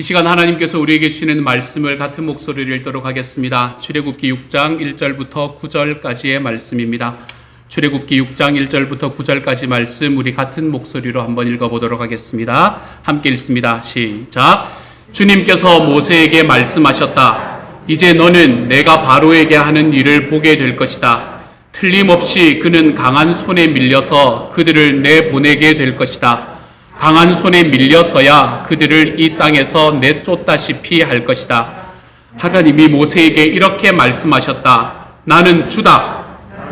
시간 하나님께서 우리에게 주시는 말씀을 같은 목소리를 읽도록 하겠습니다. 출애굽기 6장 1절부터 9절까지의 말씀입니다. 출애굽기 6장 1절부터 9절까지 말씀 우리 같은 목소리로 한번 읽어보도록 하겠습니다. 함께 읽습니다. 시작. 주님께서 모세에게 말씀하셨다. 이제 너는 내가 바로에게 하는 일을 보게 될 것이다. 틀림없이 그는 강한 손에 밀려서 그들을 내보내게 될 것이다. 강한 손에 밀려서야 그들을 이 땅에서 내쫓다시피 할 것이다. 하나님이 모세에게 이렇게 말씀하셨다. 나는 주다.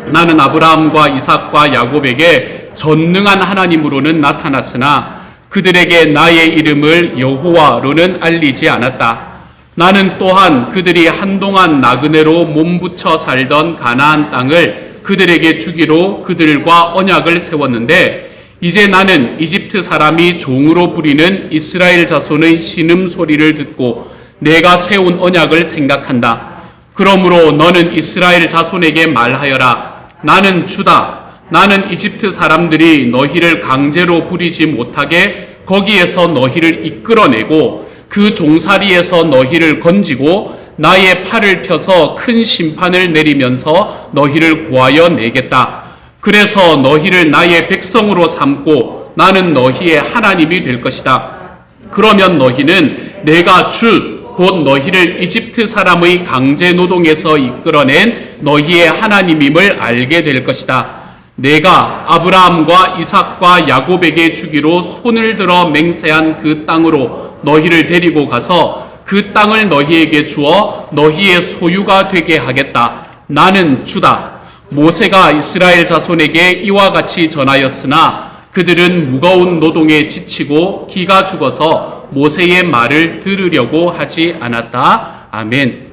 나는 아브라함과 이삭과 야곱에게 전능한 하나님으로는 나타났으나 그들에게 나의 이름을 여호와로는 알리지 않았다. 나는 또한 그들이 한동안 나그네로 몸붙여 살던 가나안 땅을 그들에게 주기로 그들과 언약을 세웠는데 이제 나는 이집트 사람이 종으로 부리는 이스라엘 자손의 신음소리를 듣고 내가 세운 언약을 생각한다. 그러므로 너는 이스라엘 자손에게 말하여라. 나는 주다. 나는 이집트 사람들이 너희를 강제로 부리지 못하게 거기에서 너희를 이끌어내고 그 종살이에서 너희를 건지고 나의 팔을 펴서 큰 심판을 내리면서 너희를 구하여 내겠다. 그래서 너희를 나의 백성으로 삼고 나는 너희의 하나님이 될 것이다. 그러면 너희는 내가 주, 곧 너희를 이집트 사람의 강제 노동에서 이끌어낸 너희의 하나님임을 알게 될 것이다. 내가 아브라함과 이삭과 야곱에게 주기로 손을 들어 맹세한 그 땅으로 너희를 데리고 가서 그 땅을 너희에게 주어 너희의 소유가 되게 하겠다. 나는 주다. 모세가 이스라엘 자손에게 이와 같이 전하였으나 그들은 무거운 노동에 지치고 기가 죽어서 모세의 말을 들으려고 하지 않았다. 아멘.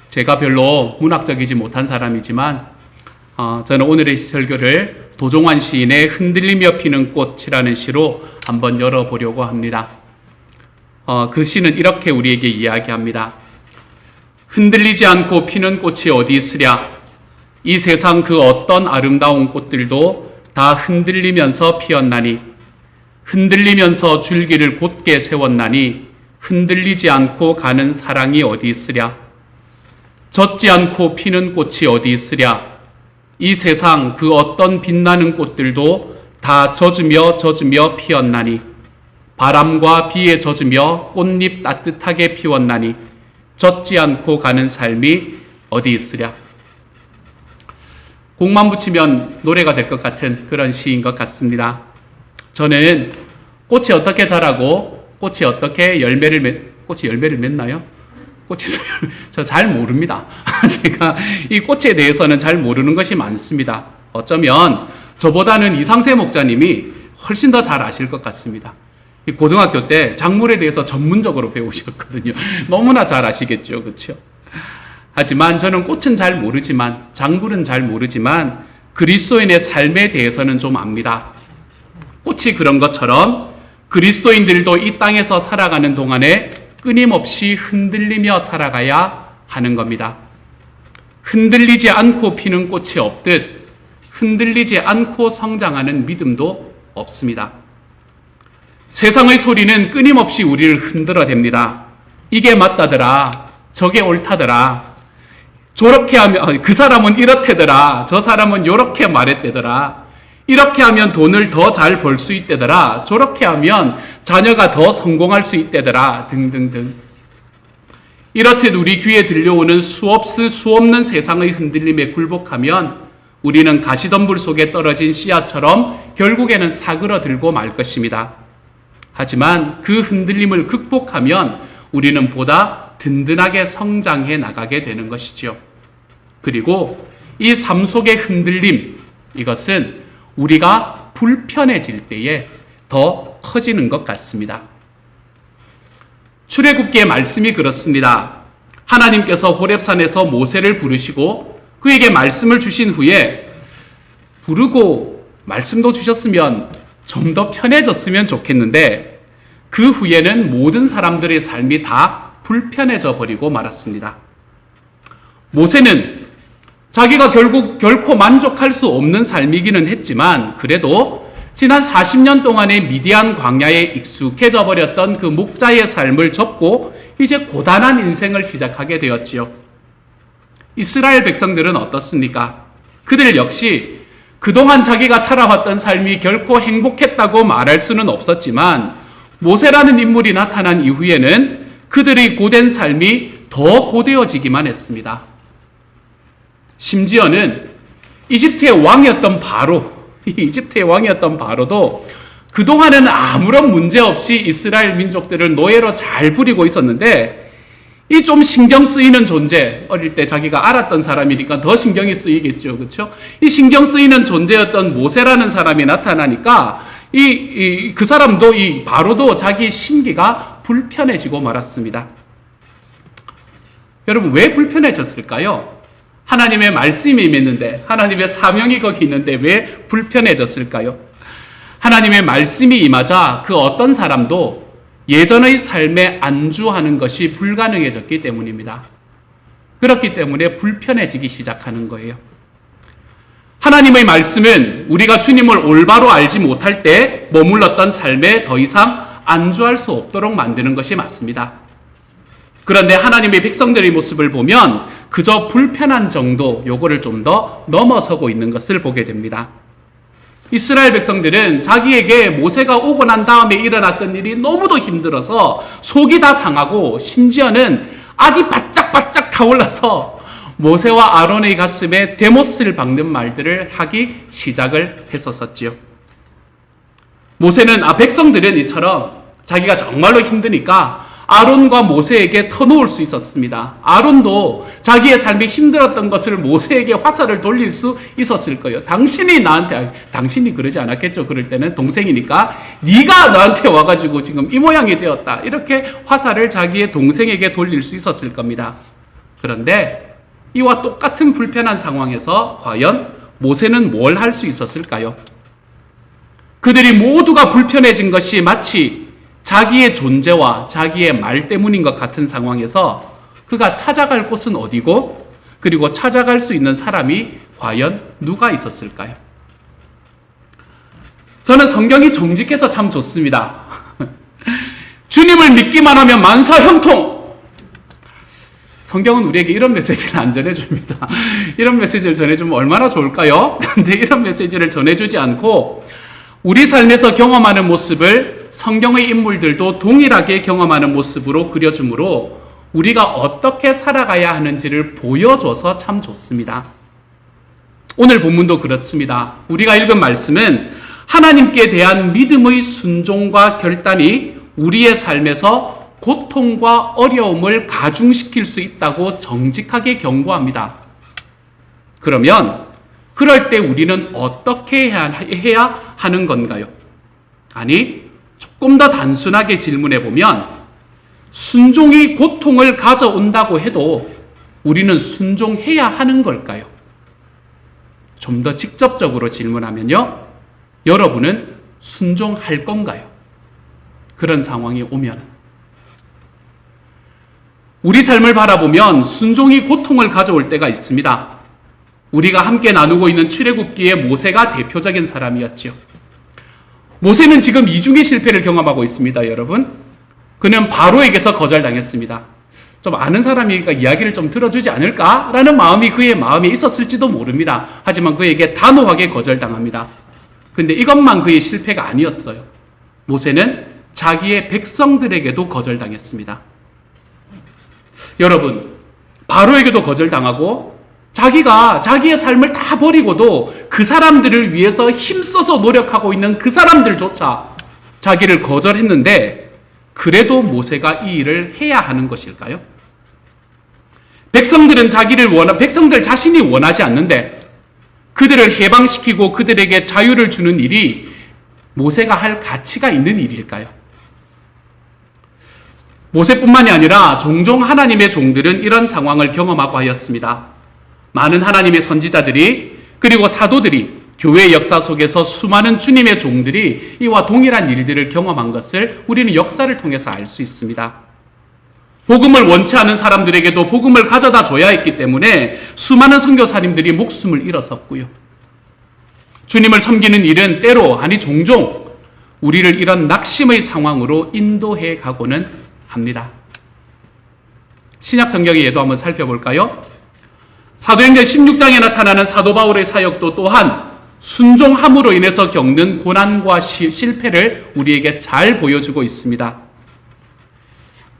제가 별로 문학적이지 못한 사람이지만 저는 오늘의 설교를 도종환 시인의 흔들리며 피는 꽃이라는 시로 한번 열어보려고 합니다. 그 시는 이렇게 우리에게 이야기합니다. 흔들리지 않고 피는 꽃이 어디 있으랴. 이 세상 그 어떤 아름다운 꽃들도 다 흔들리면서 피었나니 흔들리면서 줄기를 곧게 세웠나니 흔들리지 않고 가는 사랑이 어디 있으랴. 젖지 않고 피는 꽃이 어디 있으랴. 이 세상 그 어떤 빛나는 꽃들도 다 젖으며 피었나니 바람과 비에 젖으며 꽃잎 따뜻하게 피웠나니 젖지 않고 가는 삶이 어디 있으랴. 곡만 붙이면 노래가 될 것 같은 그런 시인 것 같습니다. 저는 꽃이 어떻게 자라고 꽃이 어떻게 꽃이 열매를 맺나요? 저 잘 모릅니다. 제가 이 꽃에 대해서는 잘 모르는 것이 많습니다. 어쩌면 저보다는 이상세 목사님이 훨씬 더 잘 아실 것 같습니다. 고등학교 때 작물에 대해서 전문적으로 배우셨거든요. 너무나 잘 아시겠죠, 그렇죠? 하지만 저는 꽃은 잘 모르지만, 작물은 잘 모르지만 그리스도인의 삶에 대해서는 좀 압니다. 꽃이 그런 것처럼 그리스도인들도 이 땅에서 살아가는 동안에 끊임없이 흔들리며 살아가야 하는 겁니다. 흔들리지 않고 피는 꽃이 없듯 흔들리지 않고 성장하는 믿음도 없습니다. 세상의 소리는 끊임없이 우리를 흔들어댑니다. 이게 맞다더라. 저게 옳다더라. 저렇게 하면 그 사람은 이렇대더라. 저 사람은 이렇게 말했대더라. 이렇게 하면 돈을 더 잘 벌 수 있대더라. 저렇게 하면 자녀가 더 성공할 수 있대더라. 등등등. 이렇듯 우리 귀에 들려오는 수없는 세상의 흔들림에 굴복하면 우리는 가시덤불 속에 떨어진 씨앗처럼 결국에는 사그러들고 말 것입니다. 하지만 그 흔들림을 극복하면 우리는 보다 든든하게 성장해 나가게 되는 것이죠. 그리고 이 삶 속의 흔들림, 이것은 우리가 불편해질 때에 더 커지는 것 같습니다. 출애굽기의 말씀이 그렇습니다. 하나님께서 호렙산에서 모세를 부르시고 그에게 말씀을 주신 후에 부르고 말씀도 주셨으면 좀 더 편해졌으면 좋겠는데 그 후에는 모든 사람들의 삶이 다 불편해져 버리고 말았습니다. 모세는 자기가 결국 결코 만족할 수 없는 삶이기는 했지만 그래도 지난 40년 동안의 미디안 광야에 익숙해져 버렸던 그 목자의 삶을 접고 이제 고단한 인생을 시작하게 되었지요. 이스라엘 백성들은 어떻습니까? 그들 역시 그동안 자기가 살아왔던 삶이 결코 행복했다고 말할 수는 없었지만 모세라는 인물이 나타난 이후에는 그들의 고된 삶이 더 고되어지기만 했습니다. 심지어는 이집트의 왕이었던 바로도 그동안은 아무런 문제 없이 이스라엘 민족들을 노예로 잘 부리고 있었는데 이 좀 신경 쓰이는 존재, 어릴 때 자기가 알았던 사람이니까 더 신경이 쓰이겠죠. 그렇죠? 이 신경 쓰이는 존재였던 모세라는 사람이 나타나니까 그 사람도 이 바로도 자기 심기가 불편해지고 말았습니다. 여러분, 왜 불편해졌을까요? 하나님의 말씀이 있는데, 하나님의 사명이 거기 있는데 왜 불편해졌을까요? 하나님의 말씀이 임하자 그 어떤 사람도 예전의 삶에 안주하는 것이 불가능해졌기 때문입니다. 그렇기 때문에 불편해지기 시작하는 거예요. 하나님의 말씀은 우리가 주님을 올바로 알지 못할 때 머물렀던 삶에 더 이상 안주할 수 없도록 만드는 것이 맞습니다. 그런데 하나님의 백성들의 모습을 보면 그저 불편한 정도, 요거를 좀 더 넘어서고 있는 것을 보게 됩니다. 이스라엘 백성들은 자기에게 모세가 오고 난 다음에 일어났던 일이 너무도 힘들어서 속이 다 상하고 심지어는 악이 바짝바짝 타올라서 모세와 아론의 가슴에 대못을 박는 말들을 하기 시작을 했었지요. 백성들은 이처럼 자기가 정말로 힘드니까 아론과 모세에게 터놓을 수 있었습니다. 아론도 자기의 삶이 힘들었던 것을 모세에게 화살을 돌릴 수 있었을 거예요. 당신이 그러지 않았겠죠. 그럴 때는 동생이니까 네가 나한테 와가지고 지금 이 모양이 되었다. 이렇게 화살을 자기의 동생에게 돌릴 수 있었을 겁니다. 그런데 이와 똑같은 불편한 상황에서 과연 모세는 뭘 할 수 있었을까요? 그들이 모두가 불편해진 것이 마치 자기의 존재와 자기의 말 때문인 것 같은 상황에서 그가 찾아갈 곳은 어디고 그리고 찾아갈 수 있는 사람이 과연 누가 있었을까요? 저는 성경이 정직해서 참 좋습니다. 주님을 믿기만 하면 만사 형통. 성경은 우리에게 이런 메시지를 안 전해줍니다. 이런 메시지를 전해주면 얼마나 좋을까요? 근데 이런 메시지를 전해주지 않고 우리 삶에서 경험하는 모습을 성경의 인물들도 동일하게 경험하는 모습으로 그려주므로 우리가 어떻게 살아가야 하는지를 보여줘서 참 좋습니다. 오늘 본문도 그렇습니다. 우리가 읽은 말씀은 하나님께 대한 믿음의 순종과 결단이 우리의 삶에서 고통과 어려움을 가중시킬 수 있다고 정직하게 경고합니다. 그러면 그럴 때 우리는 어떻게 해야 하는 건가요? 아니, 조금 더 단순하게 질문해 보면 순종이 고통을 가져온다고 해도 우리는 순종해야 하는 걸까요? 좀 더 직접적으로 질문하면요. 여러분은 순종할 건가요? 그런 상황이 오면 우리 삶을 바라보면 순종이 고통을 가져올 때가 있습니다. 우리가 함께 나누고 있는 출애굽기의 모세가 대표적인 사람이었지요. 모세는 지금 이중의 실패를 경험하고 있습니다, 여러분. 그는 바로에게서 거절당했습니다. 좀 아는 사람이니까 이야기를 좀 들어주지 않을까라는 마음이 그의 마음에 있었을지도 모릅니다. 하지만 그에게 단호하게 거절당합니다. 근데 이것만 그의 실패가 아니었어요. 모세는 자기의 백성들에게도 거절당했습니다. 여러분, 바로에게도 거절당하고 자기가 자기의 삶을 다 버리고도 그 사람들을 위해서 힘써서 노력하고 있는 그 사람들조차 자기를 거절했는데 그래도 모세가 이 일을 해야 하는 것일까요? 백성들 자신이 원하지 않는데 그들을 해방시키고 그들에게 자유를 주는 일이 모세가 할 가치가 있는 일일까요? 모세뿐만이 아니라 종종 하나님의 종들은 이런 상황을 경험하고 하였습니다. 많은 하나님의 선지자들이 그리고 사도들이 교회의 역사 속에서 수많은 주님의 종들이 이와 동일한 일들을 경험한 것을 우리는 역사를 통해서 알 수 있습니다. 복음을 원치 않은 사람들에게도 복음을 가져다 줘야 했기 때문에 수많은 선교사님들이 목숨을 잃었었고요. 주님을 섬기는 일은 때로, 아니 종종 우리를 이런 낙심의 상황으로 인도해 가고는 합니다. 신약 성경의 예도 한번 살펴볼까요? 사도행전 16장에 나타나는 사도 바울의 사역도 또한 순종함으로 인해서 겪는 고난과 실패를 우리에게 잘 보여주고 있습니다.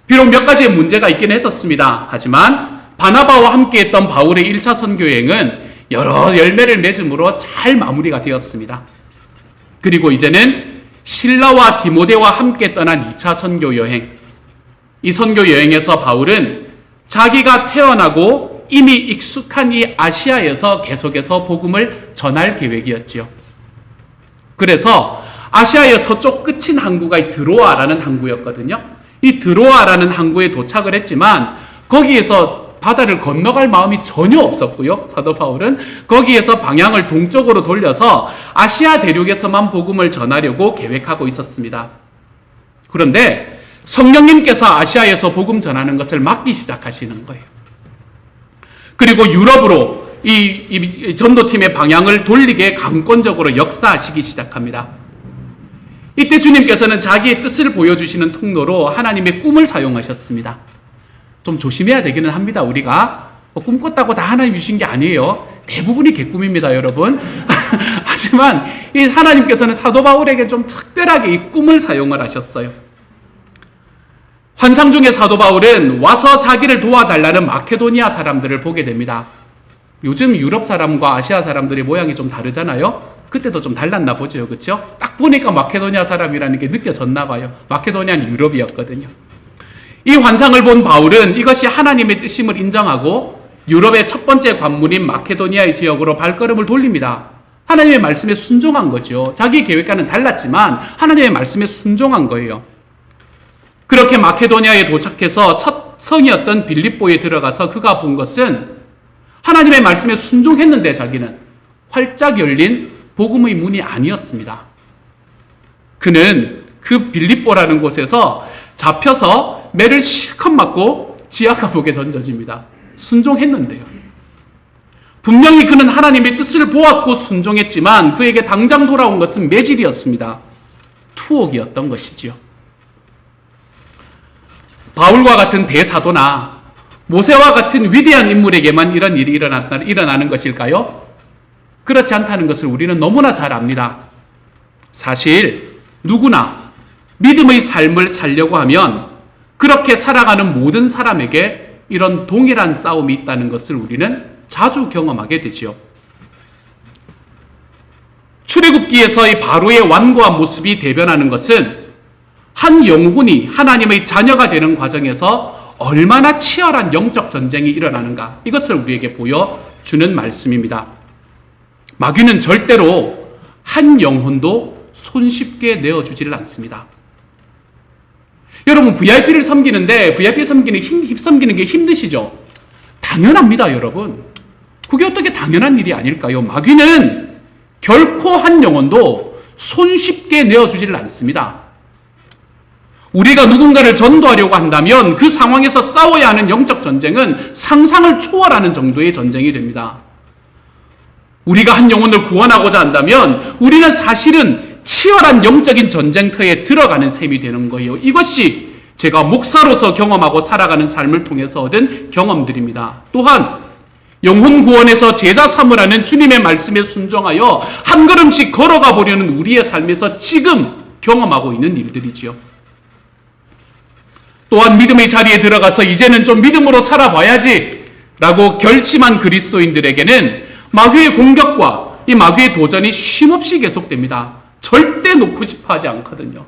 비록 몇 가지의 문제가 있긴 했었습니다. 하지만 바나바와 함께했던 바울의 1차 선교 여행은 여러 열매를 맺음으로 잘 마무리가 되었습니다. 그리고 이제는 실라와 디모데와 함께 떠난 2차 선교 여행. 이 선교 여행에서 바울은 자기가 태어나고 이미 익숙한 이 아시아에서 계속해서 복음을 전할 계획이었지요. 그래서 아시아의 서쪽 끝인 항구가 이 드로아라는 항구였거든요. 이 드로아라는 항구에 도착을 했지만 거기에서 바다를 건너갈 마음이 전혀 없었고요. 사도 바울은 거기에서 방향을 동쪽으로 돌려서 아시아 대륙에서만 복음을 전하려고 계획하고 있었습니다. 그런데 성령님께서 아시아에서 복음 전하는 것을 막기 시작하시는 거예요. 그리고 유럽으로 이 전도팀의 방향을 돌리게 강권적으로 역사하시기 시작합니다. 이때 주님께서는 자기의 뜻을 보여주시는 통로로 하나님의 꿈을 사용하셨습니다. 좀 조심해야 되기는 합니다. 우리가 꿈 꿨다고 다 하나님 주신 게 아니에요. 대부분이 개꿈입니다, 여러분. 하지만 이 하나님께서는 사도 바울에게 좀 특별하게 이 꿈을 사용을 하셨어요. 환상 중에 사도 바울은 와서 자기를 도와달라는 마케도니아 사람들을 보게 됩니다. 요즘 유럽 사람과 아시아 사람들의 모양이 좀 다르잖아요. 그때도 좀 달랐나 보죠. 그렇죠? 딱 보니까 마케도니아 사람이라는 게 느껴졌나 봐요. 마케도니아는 유럽이었거든요. 이 환상을 본 바울은 이것이 하나님의 뜻임을 인정하고 유럽의 첫 번째 관문인 마케도니아의 지역으로 발걸음을 돌립니다. 하나님의 말씀에 순종한 거죠. 자기 계획과는 달랐지만 하나님의 말씀에 순종한 거예요. 그렇게 마케도니아에 도착해서 첫 성이었던 빌립보에 들어가서 그가 본 것은 하나님의 말씀에 순종했는데 자기는 활짝 열린 복음의 문이 아니었습니다. 그는 그 빌립보라는 곳에서 잡혀서 매를 실컷 맞고 지하 감옥에 던져집니다. 순종했는데요. 분명히 그는 하나님의 뜻을 보았고 순종했지만 그에게 당장 돌아온 것은 매질이었습니다. 투옥이었던 것이지요. 바울과 같은 대사도나 모세와 같은 위대한 인물에게만 이런 일이 일어나는 것일까요? 그렇지 않다는 것을 우리는 너무나 잘 압니다. 사실 누구나 믿음의 삶을 살려고 하면 그렇게 살아가는 모든 사람에게 이런 동일한 싸움이 있다는 것을 우리는 자주 경험하게 되지요. 출애굽기에서 이 바로의 완고한 모습이 대변하는 것은 한 영혼이 하나님의 자녀가 되는 과정에서 얼마나 치열한 영적 전쟁이 일어나는가, 이것을 우리에게 보여주는 말씀입니다. 마귀는 절대로 한 영혼도 손쉽게 내어주지를 않습니다. 여러분, VIP를 섬기는데 VIP 섬기는 게 힘드시죠? 당연합니다, 여러분. 그게 어떻게 당연한 일이 아닐까요? 마귀는 결코 한 영혼도 손쉽게 내어주지를 않습니다. 우리가 누군가를 전도하려고 한다면 그 상황에서 싸워야 하는 영적 전쟁은 상상을 초월하는 정도의 전쟁이 됩니다. 우리가 한 영혼을 구원하고자 한다면 우리는 사실은 치열한 영적인 전쟁터에 들어가는 셈이 되는 거예요. 이것이 제가 목사로서 경험하고 살아가는 삶을 통해서 얻은 경험들입니다. 또한 영혼 구원에서 제자 삼으라는 주님의 말씀에 순종하여 한 걸음씩 걸어가 보려는 우리의 삶에서 지금 경험하고 있는 일들이지요. 또한 믿음의 자리에 들어가서 이제는 좀 믿음으로 살아봐야지 라고 결심한 그리스도인들에게는 마귀의 공격과 이 마귀의 도전이 쉼없이 계속됩니다. 절대 놓고 싶어 하지 않거든요.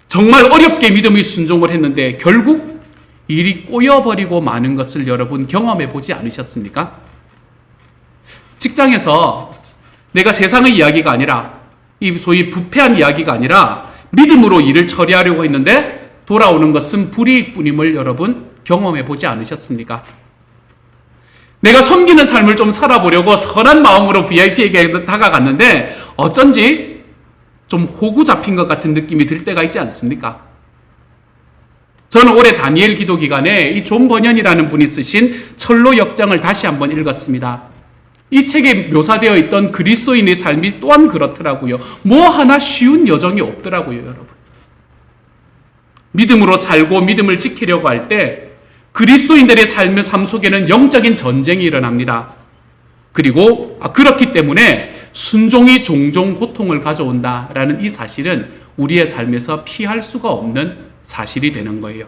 정말 어렵게 믿음의 순종을 했는데 결국 일이 꼬여버리고 마는 것을 여러분 경험해 보지 않으셨습니까? 직장에서 내가 세상의 이야기가 아니라 이 소위 부패한 이야기가 아니라 믿음으로 일을 처리하려고 했는데 돌아오는 것은 불이익뿐임을 여러분 경험해 보지 않으셨습니까? 내가 섬기는 삶을 좀 살아보려고 선한 마음으로 VIP에게 다가갔는데 어쩐지 좀 호구 잡힌 것 같은 느낌이 들 때가 있지 않습니까? 저는 올해 다니엘 기도 기간에 이 존 번연이라는 분이 쓰신 철로 역정을 다시 한번 읽었습니다. 이 책에 묘사되어 있던 그리스도인의 삶이 또한 그렇더라고요. 뭐 하나 쉬운 여정이 없더라고요, 여러분. 믿음으로 살고 믿음을 지키려고 할 때 그리스도인들의 삶의 삶 속에는 영적인 전쟁이 일어납니다. 그리고 그렇기 때문에 순종이 종종 고통을 가져온다라는 이 사실은 우리의 삶에서 피할 수가 없는 사실이 되는 거예요.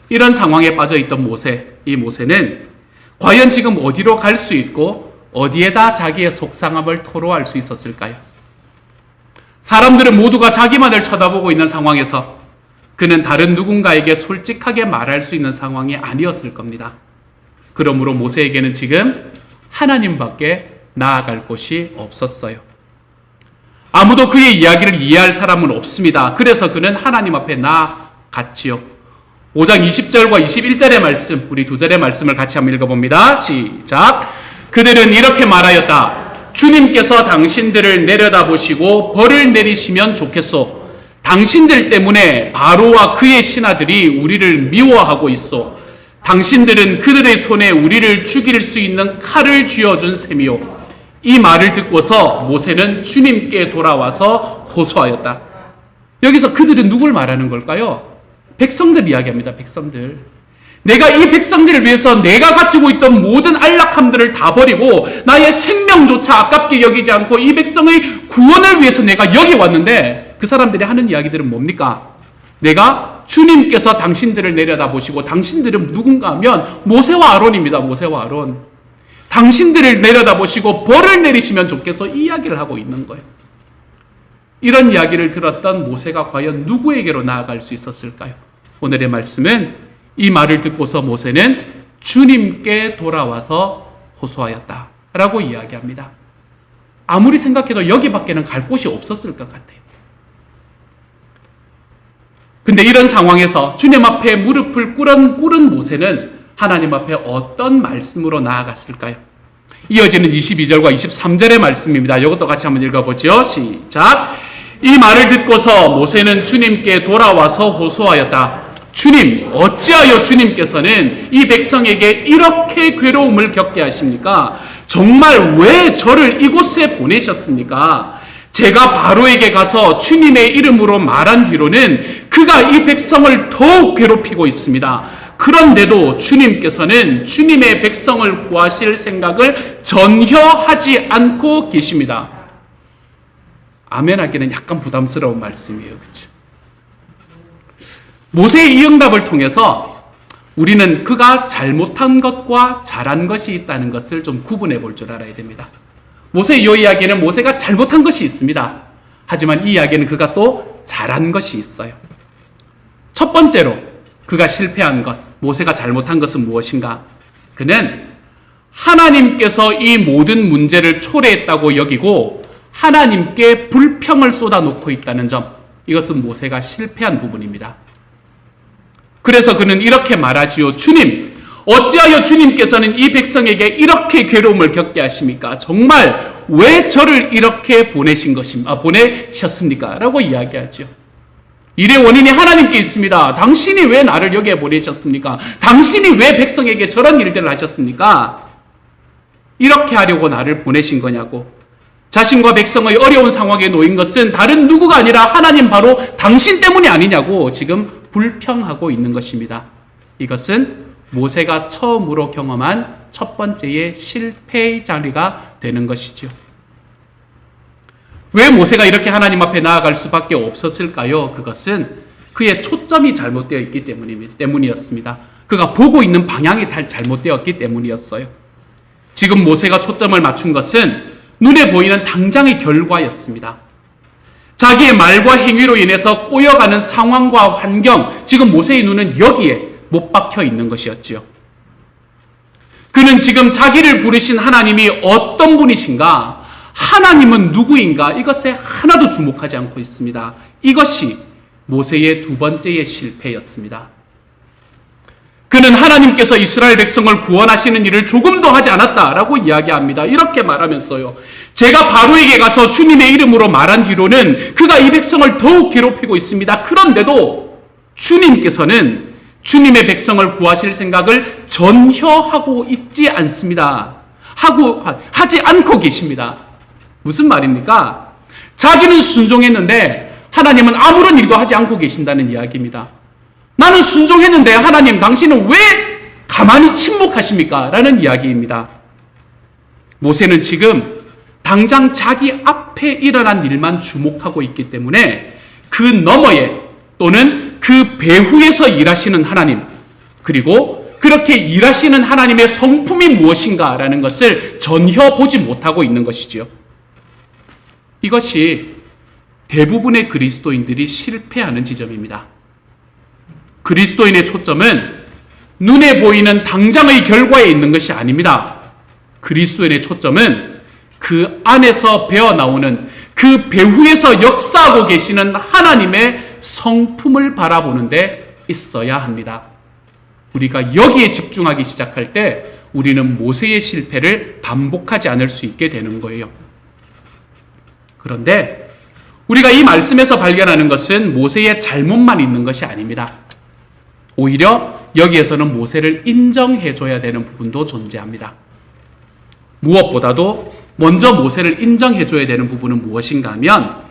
이런 상황에 빠져 있던 모세, 이 모세는 과연 지금 어디로 갈 수 있고 어디에다 자기의 속상함을 토로할 수 있었을까요? 사람들은 모두가 자기만을 쳐다보고 있는 상황에서 그는 다른 누군가에게 솔직하게 말할 수 있는 상황이 아니었을 겁니다. 그러므로 모세에게는 지금 하나님밖에 나아갈 곳이 없었어요. 아무도 그의 이야기를 이해할 사람은 없습니다. 그래서 그는 하나님 앞에 나아갔지요. 5장 20절과 21절의 말씀, 우리 두 절의 말씀을 같이 한번 읽어봅니다. 시작. 그들은 이렇게 말하였다. 주님께서 당신들을 내려다보시고 벌을 내리시면 좋겠소. 당신들 때문에 바로와 그의 신하들이 우리를 미워하고 있소. 당신들은 그들의 손에 우리를 죽일 수 있는 칼을 쥐어준 셈이요. 이 말을 듣고서 모세는 주님께 돌아와서 호소하였다. 여기서 그들은 누굴 말하는 걸까요? 백성들 이야기합니다. 백성들. 내가 이 백성들을 위해서 내가 가지고 있던 모든 안락함들을 다 버리고 나의 생명조차 아깝게 여기지 않고 이 백성의 구원을 위해서 내가 여기 왔는데 그 사람들이 하는 이야기들은 뭡니까? 내가 주님께서 당신들을 내려다보시고 당신들은 누군가 하면 모세와 아론입니다. 모세와 아론. 당신들을 내려다보시고 벌을 내리시면 좋겠어 이 이야기를 하고 있는 거예요. 이런 이야기를 들었던 모세가 과연 누구에게로 나아갈 수 있었을까요? 오늘의 말씀은 이 말을 듣고서 모세는 주님께 돌아와서 호소하였다 라고 이야기합니다. 아무리 생각해도 여기밖에는 갈 곳이 없었을 것 같아요. 근데 이런 상황에서 주님 앞에 무릎을 꿇은 모세는 하나님 앞에 어떤 말씀으로 나아갔을까요? 이어지는 22절과 23절의 말씀입니다. 이것도 같이 한번 읽어보죠. 시작. 이 말을 듣고서 모세는 주님께 돌아와서 호소하였다. 주님, 어찌하여 주님께서는 이 백성에게 이렇게 괴로움을 겪게 하십니까? 정말 왜 저를 이곳에 보내셨습니까? 제가 바로에게 가서 주님의 이름으로 말한 뒤로는 그가 이 백성을 더욱 괴롭히고 있습니다. 그런데도 주님께서는 주님의 백성을 구하실 생각을 전혀 하지 않고 계십니다. 아멘 하기는 약간 부담스러운 말씀이에요. 그렇죠? 모세의 이 응답을 통해서 우리는 그가 잘못한 것과 잘한 것이 있다는 것을 좀 구분해 볼 줄 알아야 됩니다. 모세의 이 이야기는 모세가 잘못한 것이 있습니다. 하지만 이 이야기는 그가 또 잘한 것이 있어요. 첫 번째로 그가 실패한 것, 모세가 잘못한 것은 무엇인가? 그는 하나님께서 이 모든 문제를 초래했다고 여기고 하나님께 불평을 쏟아놓고 있다는 점, 이것은 모세가 실패한 부분입니다. 그래서 그는 이렇게 말하지요. 주님, 어찌하여 주님께서는 이 백성에게 이렇게 괴로움을 겪게 하십니까? 정말 왜 저를 이렇게 보내셨습니까? 라고 이야기하죠. 일의 원인이 하나님께 있습니다. 당신이 왜 나를 여기에 보내셨습니까? 당신이 왜 백성에게 저런 일들을 하셨습니까? 이렇게 하려고 나를 보내신 거냐고. 자신과 백성의 어려운 상황에 놓인 것은 다른 누구가 아니라 하나님 바로 당신 때문이 아니냐고 지금 불평하고 있는 것입니다. 이것은 모세가 처음으로 경험한 첫 번째의 실패의 자리가 되는 것이죠. 왜 모세가 이렇게 하나님 앞에 나아갈 수밖에 없었을까요? 그것은 그의 초점이 잘못되어 있기 때문이었습니다. 그가 보고 있는 방향이 잘못되었기 때문이었어요. 지금 모세가 초점을 맞춘 것은 눈에 보이는 당장의 결과였습니다. 자기의 말과 행위로 인해서 꼬여가는 상황과 환경, 지금 모세의 눈은 여기에 못 박혀 있는 것이었죠. 그는 지금 자기를 부르신 하나님이 어떤 분이신가, 하나님은 누구인가, 이것에 하나도 주목하지 않고 있습니다. 이것이 모세의 두 번째의 실패였습니다. 그는 하나님께서 이스라엘 백성을 구원하시는 일을 조금도 하지 않았다라고 이야기합니다. 이렇게 말하면서요, 제가 바로에게 가서 주님의 이름으로 말한 뒤로는 그가 이 백성을 더욱 괴롭히고 있습니다. 그런데도 주님께서는 주님의 백성을 구하실 생각을 전혀 하고 있지 않습니다. 하지 않고 계십니다. 무슨 말입니까? 자기는 순종했는데 하나님은 아무런 일도 하지 않고 계신다는 이야기입니다. 나는 순종했는데 하나님 당신은 왜 가만히 침묵하십니까? 라는 이야기입니다. 모세는 지금 당장 자기 앞에 일어난 일만 주목하고 있기 때문에 그 너머에 또는 그 배후에서 일하시는 하나님, 그리고 그렇게 일하시는 하나님의 성품이 무엇인가라는 것을 전혀 보지 못하고 있는 것이지요. 이것이 대부분의 그리스도인들이 실패하는 지점입니다. 그리스도인의 초점은 눈에 보이는 당장의 결과에 있는 것이 아닙니다. 그리스도인의 초점은 그 안에서 배어나오는 그 배후에서 역사하고 계시는 하나님의 성품을 바라보는 데 있어야 합니다. 우리가 여기에 집중하기 시작할 때 우리는 모세의 실패를 반복하지 않을 수 있게 되는 거예요. 그런데 우리가 이 말씀에서 발견하는 것은 모세의 잘못만 있는 것이 아닙니다. 오히려 여기에서는 모세를 인정해줘야 되는 부분도 존재합니다. 무엇보다도 먼저 모세를 인정해줘야 되는 부분은 무엇인가 하면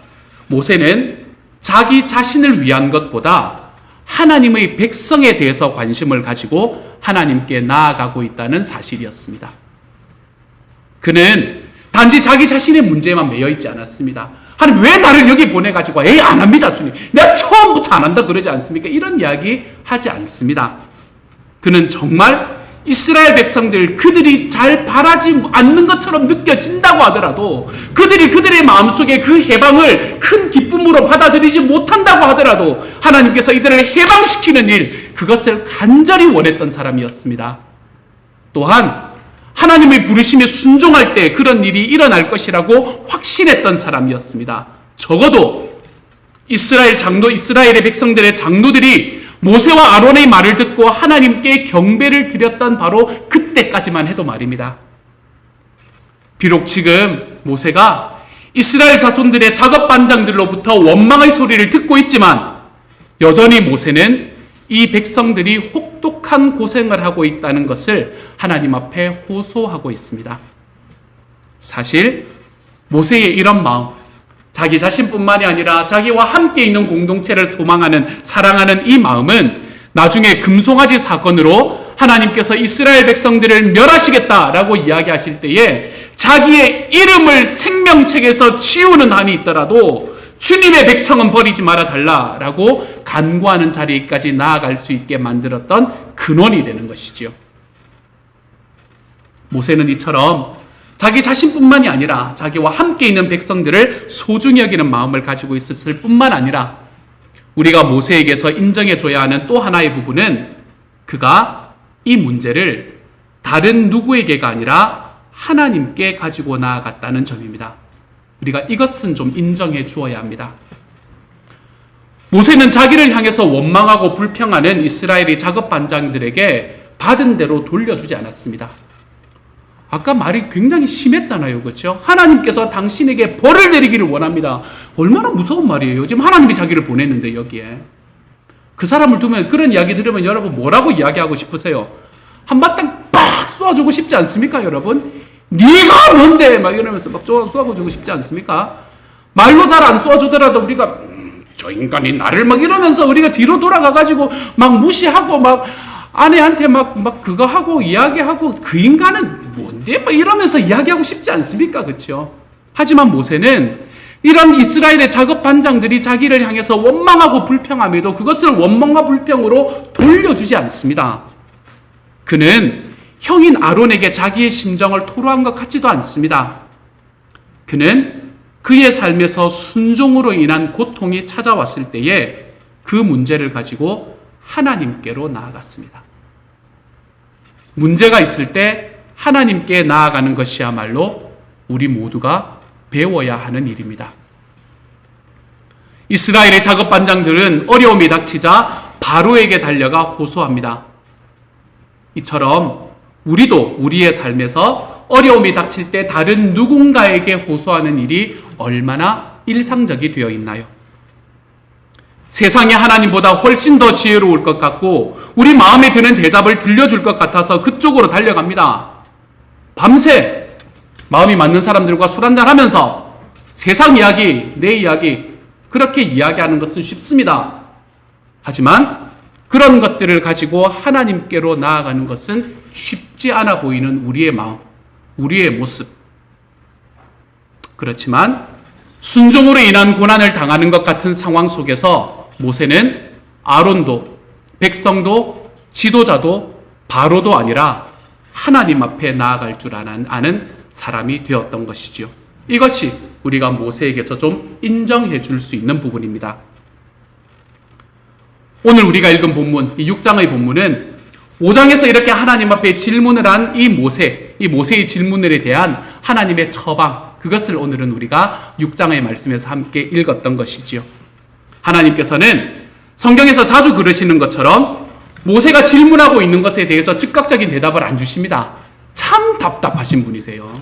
모세는 자기 자신을 위한 것보다 하나님의 백성에 대해서 관심을 가지고 하나님께 나아가고 있다는 사실이었습니다. 그는 단지 자기 자신의 문제에만 매여 있지 않았습니다. 하나님 왜 나를 여기 보내가지고 에이 안 합니다 주님, 내가 처음부터 안 한다 그러지 않습니까? 이런 이야기 하지 않습니다. 그는 정말 이스라엘 백성들, 그들이 잘 바라지 않는 것처럼 느껴진다고 하더라도, 그들의 마음속에 그 해방을 큰 기쁨으로 받아들이지 못한다고 하더라도 하나님께서 이들을 해방시키는 일, 그것을 간절히 원했던 사람이었습니다. 또한 하나님의 부르심에 순종할 때 그런 일이 일어날 것이라고 확신했던 사람이었습니다. 적어도 이스라엘의 백성들의 장로들이 모세와 아론의 말을 듣고 하나님께 경배를 드렸던 바로 그때까지만 해도 말입니다. 비록 지금 모세가 이스라엘 자손들의 작업 반장들로부터 원망의 소리를 듣고 있지만 여전히 모세는 이 백성들이 혹독한 고생을 하고 있다는 것을 하나님 앞에 호소하고 있습니다. 사실 모세의 이런 마음, 자기 자신뿐만이 아니라 자기와 함께 있는 공동체를 소망하는, 사랑하는 이 마음은 나중에 금송아지 사건으로 하나님께서 이스라엘 백성들을 멸하시겠다라고 이야기하실 때에 자기의 이름을 생명책에서 지우는 한이 있더라도 주님의 백성은 버리지 말아 달라라고 간구하는 자리까지 나아갈 수 있게 만들었던 근원이 되는 것이지요. 모세는 이처럼 자기 자신뿐만이 아니라 자기와 함께 있는 백성들을 소중히 여기는 마음을 가지고 있었을 뿐만 아니라 우리가 모세에게서 인정해줘야 하는 또 하나의 부분은 그가 이 문제를 다른 누구에게가 아니라 하나님께 가지고 나아갔다는 점입니다. 우리가 이것은 좀 인정해 주어야 합니다. 모세는 자기를 향해서 원망하고 불평하는 이스라엘의 작업 반장들에게 받은 대로 돌려주지 않았습니다. 아까 말이 굉장히 심했잖아요. 그렇죠? 하나님께서 당신에게 벌을 내리기를 원합니다. 얼마나 무서운 말이에요. 지금 하나님이 자기를 보냈는데 여기에. 그 사람을 두면 그런 이야기 들으면 여러분 뭐라고 이야기하고 싶으세요? 한바탕 빡 쏘아주고 싶지 않습니까 여러분? 네가 뭔데? 막 이러면서 막 쏘아주고 싶지 않습니까? 말로 잘 안 쏘아주더라도 우리가 저 인간이 나를 막 이러면서 우리가 뒤로 돌아가가지고 막 무시하고 막 아내한테 막 그거 하고 이야기하고 그 인간은 뭔데? 막 이러면서 이야기하고 싶지 않습니까? 그렇죠? 하지만 모세는 이런 이스라엘의 작업 반장들이 자기를 향해서 원망하고 불평함에도 그것을 원망과 불평으로 돌려주지 않습니다. 그는 형인 아론에게 자기의 심정을 토로한 것 같지도 않습니다. 그는 그의 삶에서 순종으로 인한 고통이 찾아왔을 때에 그 문제를 가지고 하나님께로 나아갔습니다. 문제가 있을 때 하나님께 나아가는 것이야말로 우리 모두가 배워야 하는 일입니다. 이스라엘의 작업 반장들은 어려움이 닥치자 바로에게 달려가 호소합니다. 이처럼 우리도 우리의 삶에서 어려움이 닥칠 때 다른 누군가에게 호소하는 일이 얼마나 일상적이 되어 있나요? 세상의 하나님보다 훨씬 더 지혜로울 것 같고 우리 마음에 드는 대답을 들려줄 것 같아서 그쪽으로 달려갑니다. 밤새 마음이 맞는 사람들과 술 한잔 하면서 세상 이야기, 내 이야기 그렇게 이야기하는 것은 쉽습니다. 하지만 그런 것들을 가지고 하나님께로 나아가는 것은 쉽지 않아 보이는 우리의 마음, 우리의 모습. 그렇지만 순종으로 인한 고난을 당하는 것 같은 상황 속에서 모세는 아론도, 백성도, 지도자도, 바로도 아니라 하나님 앞에 나아갈 줄 아는 사람이 되었던 것이지요. 이것이 우리가 모세에게서 좀 인정해 줄 수 있는 부분입니다. 오늘 우리가 읽은 본문, 이 6장의 본문은 5장에서 이렇게 하나님 앞에 질문을 한 이 모세의 질문에 대한 하나님의 처방, 그것을 오늘은 우리가 6장의 말씀에서 함께 읽었던 것이지요. 하나님께서는 성경에서 자주 그러시는 것처럼 모세가 질문하고 있는 것에 대해서 즉각적인 대답을 안 주십니다. 참 답답하신 분이세요.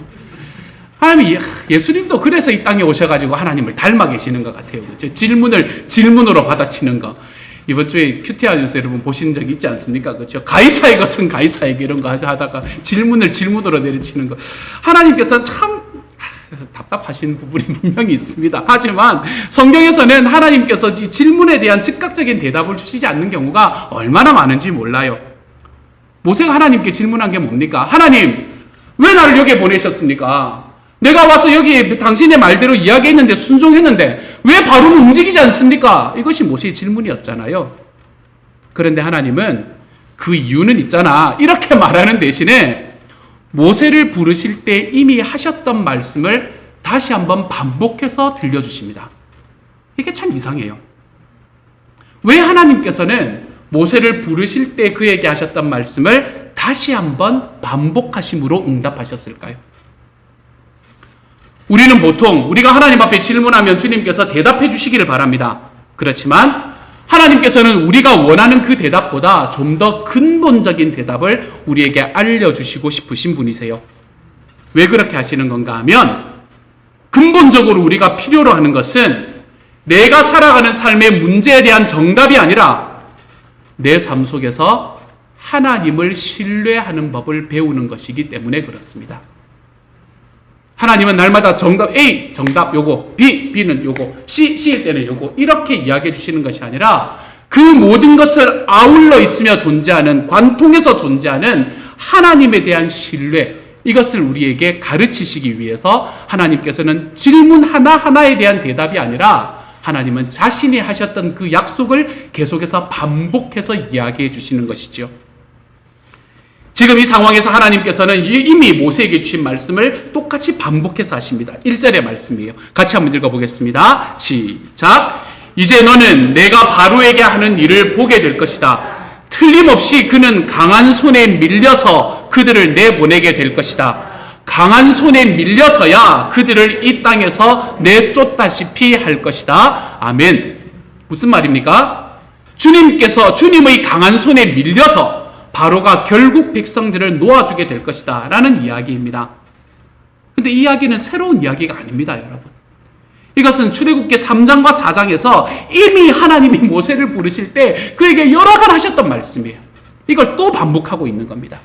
하나님, 예수님도 그래서 이 땅에 오셔가지고 하나님을 닮아 계시는 것 같아요. 그렇죠? 질문으로 받아치는 거. 이번 주에 큐티아 뉴스 여러분 보신 적 있지 않습니까? 그렇죠? 가이사의 것은 가이사에게 이런 거 하다가 질문으로 내려치는 거. 하나님께서 참 답답하신 부분이 분명히 있습니다. 하지만 성경에서는 하나님께서 이 질문에 대한 즉각적인 대답을 주시지 않는 경우가 얼마나 많은지 몰라요. 모세가 하나님께 질문한 게 뭡니까? 하나님, 왜 나를 여기에 보내셨습니까? 내가 와서 여기 당신의 말대로 이야기했는데 순종했는데 왜 바로는 움직이지 않습니까? 이것이 모세의 질문이었잖아요. 그런데 하나님은 그 이유는 있잖아, 이렇게 말하는 대신에 모세를 부르실 때 이미 하셨던 말씀을 다시 한번 반복해서 들려주십니다. 이게 참 이상해요. 왜 하나님께서는 모세를 부르실 때 그에게 하셨던 말씀을 다시 한번 반복하심으로 응답하셨을까요? 우리는 보통 우리가 하나님 앞에 질문하면 주님께서 대답해 주시기를 바랍니다. 그렇지만 하나님께서는 우리가 원하는 그 대답보다 좀 더 근본적인 대답을 우리에게 알려주시고 싶으신 분이세요. 왜 그렇게 하시는 건가 하면 근본적으로 우리가 필요로 하는 것은 내가 살아가는 삶의 문제에 대한 정답이 아니라 내 삶 속에서 하나님을 신뢰하는 법을 배우는 것이기 때문에 그렇습니다. 하나님은 날마다 정답 A, 정답 요거, B는 요거, C일 때는 요거 이렇게 이야기해 주시는 것이 아니라 그 모든 것을 아울러 있으며 존재하는, 관통해서 존재하는 하나님에 대한 신뢰, 이것을 우리에게 가르치시기 위해서 하나님께서는 질문 하나하나에 대한 대답이 아니라 하나님은 자신이 하셨던 그 약속을 계속해서 반복해서 이야기해 주시는 것이죠. 지금 이 상황에서 하나님께서는 이미 모세에게 주신 말씀을 똑같이 반복해서 하십니다. 1절의 말씀이에요. 같이 한번 읽어보겠습니다. 시작. 이제 너는 내가 바로에게 하는 일을 보게 될 것이다. 틀림없이 그는 강한 손에 밀려서 그들을 내보내게 될 것이다. 강한 손에 밀려서야 그들을 이 땅에서 내쫓다시피 할 것이다. 아멘. 무슨 말입니까? 주님의 강한 손에 밀려서 바로가 결국 백성들을 놓아주게 될 것이다 라는 이야기입니다. 근데 이 이야기는 새로운 이야기가 아닙니다, 여러분. 이것은 출애굽기 3장과 4장에서 이미 하나님이 모세를 부르실 때 그에게 여러 번 하셨던 말씀이에요. 이걸 또 반복하고 있는 겁니다.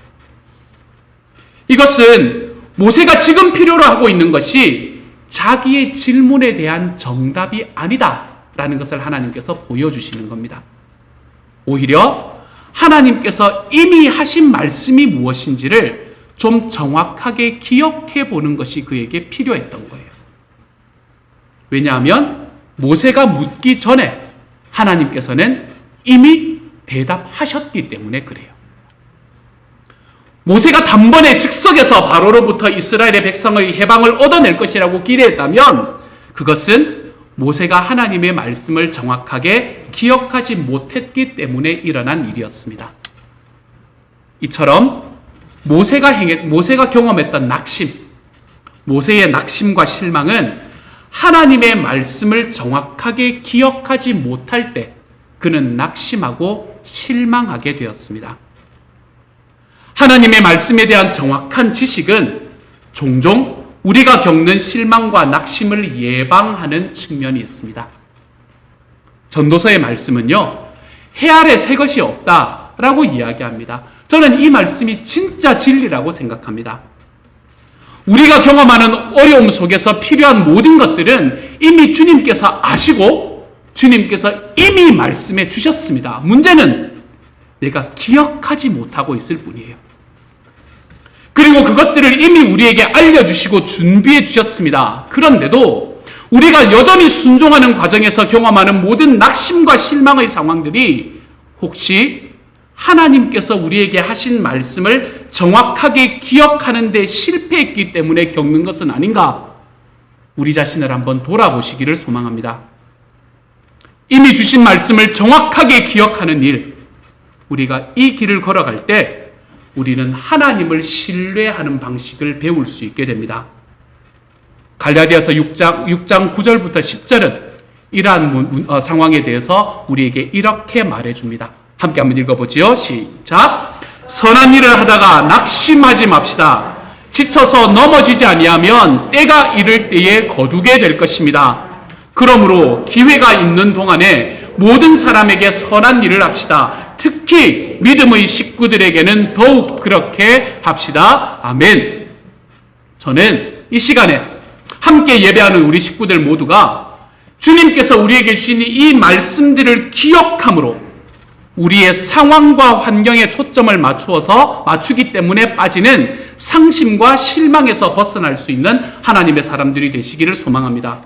이것은 모세가 지금 필요로 하고 있는 것이 자기의 질문에 대한 정답이 아니다 라는 것을 하나님께서 보여주시는 겁니다. 오히려 하나님께서 이미 하신 말씀이 무엇인지를 좀 정확하게 기억해 보는 것이 그에게 필요했던 거예요. 왜냐하면 모세가 묻기 전에 하나님께서는 이미 대답하셨기 때문에 그래요. 모세가 단번에 즉석에서 바로로부터 이스라엘의 백성의 해방을 얻어낼 것이라고 기대했다면 그것은 모세가 하나님의 말씀을 정확하게 기억하지 못했기 때문에 일어난 일이었습니다. 이처럼 모세가 경험했던 낙심, 모세의 낙심과 실망은 하나님의 말씀을 정확하게 기억하지 못할 때 그는 낙심하고 실망하게 되었습니다. 하나님의 말씀에 대한 정확한 지식은 종종 우리가 겪는 실망과 낙심을 예방하는 측면이 있습니다. 전도서의 말씀은요, 해 아래 새 것이 없다라고 이야기합니다. 저는 이 말씀이 진짜 진리라고 생각합니다. 우리가 경험하는 어려움 속에서 필요한 모든 것들은 이미 주님께서 아시고 주님께서 이미 말씀해 주셨습니다. 문제는 내가 기억하지 못하고 있을 뿐이에요. 그리고 그것들을 이미 우리에게 알려주시고 준비해 주셨습니다. 그런데도 우리가 여전히 순종하는 과정에서 경험하는 모든 낙심과 실망의 상황들이 혹시 하나님께서 우리에게 하신 말씀을 정확하게 기억하는 데 실패했기 때문에 겪는 것은 아닌가? 우리 자신을 한번 돌아보시기를 소망합니다. 이미 주신 말씀을 정확하게 기억하는 일, 우리가 이 길을 걸어갈 때 우리는 하나님을 신뢰하는 방식을 배울 수 있게 됩니다. 갈라디아서 6장 9절부터 10절은 이러한 상황에 대해서 우리에게 이렇게 말해줍니다. 함께 한번 읽어보지요. 시작. 선한 일을 하다가 낙심하지 맙시다. 지쳐서 넘어지지 아니하면 때가 이를 때에 거두게 될 것입니다. 그러므로 기회가 있는 동안에 모든 사람에게 선한 일을 합시다. 특히 믿음의 식구들에게는 더욱 그렇게 합시다. 아멘. 저는 이 시간에 함께 예배하는 우리 식구들 모두가 주님께서 우리에게 주신 이 말씀들을 기억함으로 우리의 상황과 환경에 초점을 맞추기 때문에 빠지는 상심과 실망에서 벗어날 수 있는 하나님의 사람들이 되시기를 소망합니다.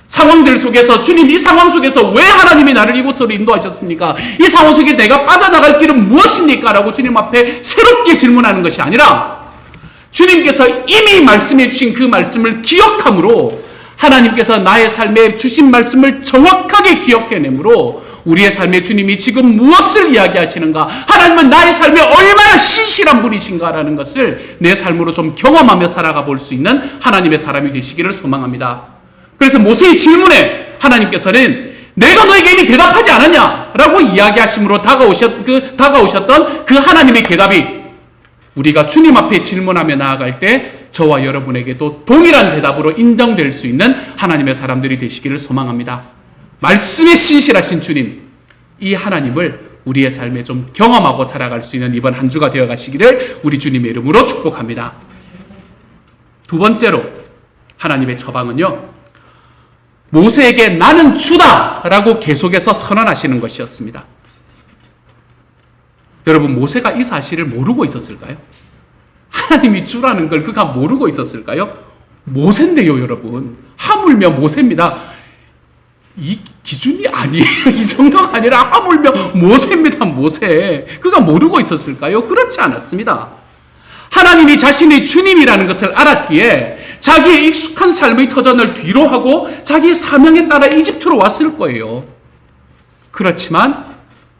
상황들 속에서 주님, 이 상황 속에서 왜 하나님이 나를 이곳으로 인도하셨습니까? 이 상황 속에 내가 빠져나갈 길은 무엇입니까? 라고 주님 앞에 새롭게 질문하는 것이 아니라 주님께서 이미 말씀해 주신 그 말씀을 기억함으로 하나님께서 나의 삶에 주신 말씀을 정확하게 기억해내므로 우리의 삶에 주님이 지금 무엇을 이야기하시는가, 하나님은 나의 삶에 얼마나 신실한 분이신가라는 것을 내 삶으로 좀 경험하며 살아가 볼 수 있는 하나님의 사람이 되시기를 소망합니다. 그래서 모세의 질문에 하나님께서는 내가 너에게 이미 대답하지 않았냐라고 이야기하심으로 다가오셨던 그 하나님의 대답이 우리가 주님 앞에 질문하며 나아갈 때 저와 여러분에게도 동일한 대답으로 인정될 수 있는 하나님의 사람들이 되시기를 소망합니다. 말씀에 신실하신 주님, 이 하나님을 우리의 삶에 좀 경험하고 살아갈 수 있는 이번 한 주가 되어 가시기를 우리 주님의 이름으로 축복합니다. 두 번째로 하나님의 처방은요, 모세에게 나는 주다 라고 계속해서 선언하시는 것이었습니다. 여러분, 모세가 이 사실을 모르고 있었을까요? 하나님이 주라는 걸 그가 모르고 있었을까요? 모세인데요, 여러분. 하물며 모세입니다. 이 기준이 아니에요. 이 정도가 아니라 하물며 모세입니다. 모세. 그가 모르고 있었을까요? 그렇지 않았습니다. 하나님이 자신의 주님이라는 것을 알았기에 자기의 익숙한 삶의 터전을 뒤로 하고 자기의 사명에 따라 이집트로 왔을 거예요. 그렇지만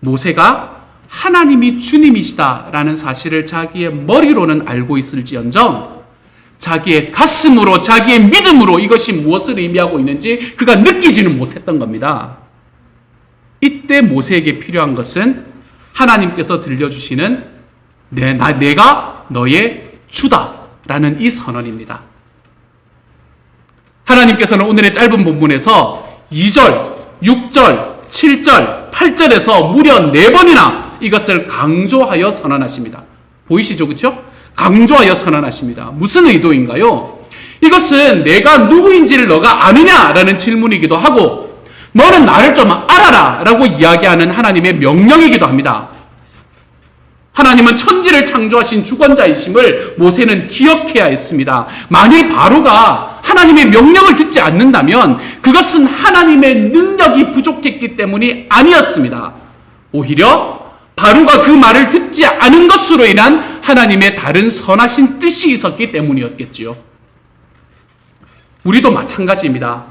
모세가 하나님이 주님이시다라는 사실을 자기의 머리로는 알고 있을지언정 자기의 가슴으로, 자기의 믿음으로 이것이 무엇을 의미하고 있는지 그가 느끼지는 못했던 겁니다. 이때 모세에게 필요한 것은 하나님께서 들려주시는 내가 너의 주다라는 이 선언입니다. 하나님께서는 오늘의 짧은 본문에서 2절, 6절, 7절, 8절에서 무려 4번이나 이것을 강조하여 선언하십니다. 보이시죠? 그렇죠? 강조하여 선언하십니다. 무슨 의도인가요? 이것은 내가 누구인지를 너가 아느냐라는 질문이기도 하고 너는 나를 좀 알아라 라고 이야기하는 하나님의 명령이기도 합니다. 하나님은 천지를 창조하신 주권자이심을 모세는 기억해야 했습니다. 만일 바로가 하나님의 명령을 듣지 않는다면 그것은 하나님의 능력이 부족했기 때문이 아니었습니다. 오히려 바로가 그 말을 듣지 않은 것으로 인한 하나님의 다른 선하신 뜻이 있었기 때문이었겠지요. 우리도 마찬가지입니다.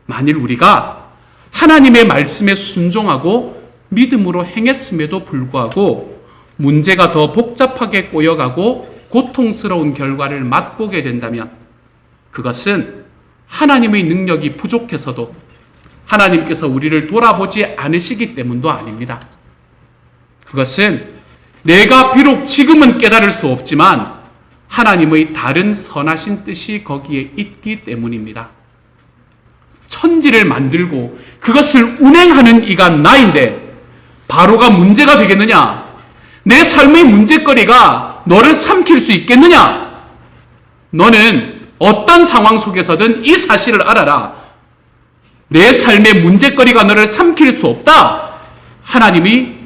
만일 우리가 하나님의 말씀에 순종하고 믿음으로 행했음에도 불구하고 문제가 더 복잡하게 꼬여가고 고통스러운 결과를 맛보게 된다면 그것은 하나님의 능력이 부족해서도 하나님께서 우리를 돌아보지 않으시기 때문도 아닙니다. 그것은 내가 비록 지금은 깨달을 수 없지만 하나님의 다른 선하신 뜻이 거기에 있기 때문입니다. 천지를 만들고 그것을 운행하는 이가 나인데 바로가 문제가 되겠느냐? 내 삶의 문제거리가 너를 삼킬 수 있겠느냐? 너는 어떤 상황 속에서든 이 사실을 알아라. 내 삶의 문제거리가 너를 삼킬 수 없다. 하나님이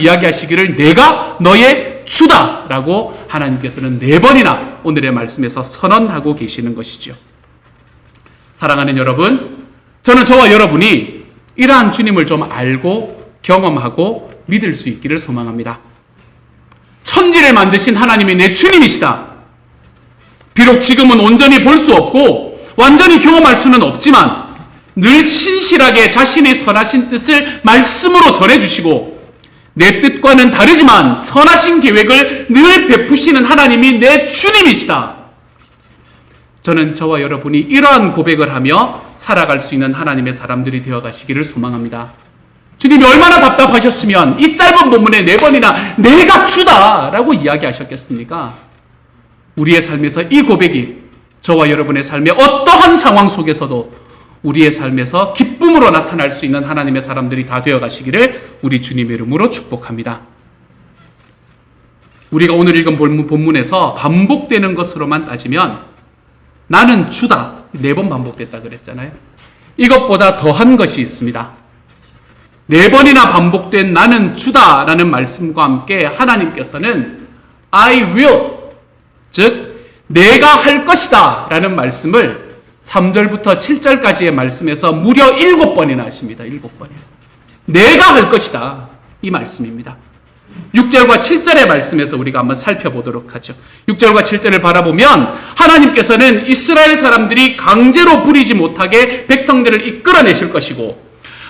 이야기하시기를 내가 너의 주다라고 하나님께서는 4번이나 오늘의 말씀에서 선언하고 계시는 것이죠. 사랑하는 여러분, 저는 저와 여러분이 이러한 주님을 좀 알고 경험하고 믿을 수 있기를 소망합니다. 천지를 만드신 하나님이 내 주님이시다. 비록 지금은 온전히 볼 수 없고 완전히 경험할 수는 없지만 늘 신실하게 자신의 선하신 뜻을 말씀으로 전해주시고 내 뜻과는 다르지만 선하신 계획을 늘 베푸시는 하나님이 내 주님이시다. 저는 저와 여러분이 이러한 고백을 하며 살아갈 수 있는 하나님의 사람들이 되어가시기를 소망합니다. 주님이 얼마나 답답하셨으면 이 짧은 본문에 4번이나 내가 주다라고 이야기하셨겠습니까? 우리의 삶에서 이 고백이 저와 여러분의 삶의 어떠한 상황 속에서도 우리의 삶에서 기쁨으로 나타날 수 있는 하나님의 사람들이 다 되어가시기를 우리 주님의 이름으로 축복합니다. 우리가 오늘 읽은 본문에서 반복되는 것으로만 따지면 나는 주다 4번 반복됐다 그랬잖아요. 이것보다 더한 것이 있습니다. 4번이나 반복된 나는 주다라는 말씀과 함께 하나님께서는 I will, 즉 내가 할 것이다 라는 말씀을 3절부터 7절까지의 말씀에서 무려 7번이나 하십니다. 7번이나. 내가 할 것이다. 이 말씀입니다. 6절과 7절의 말씀에서 우리가 한번 살펴보도록 하죠. 6절과 7절을 바라보면 하나님께서는 이스라엘 사람들이 강제로 부리지 못하게 백성들을 이끌어내실 것이고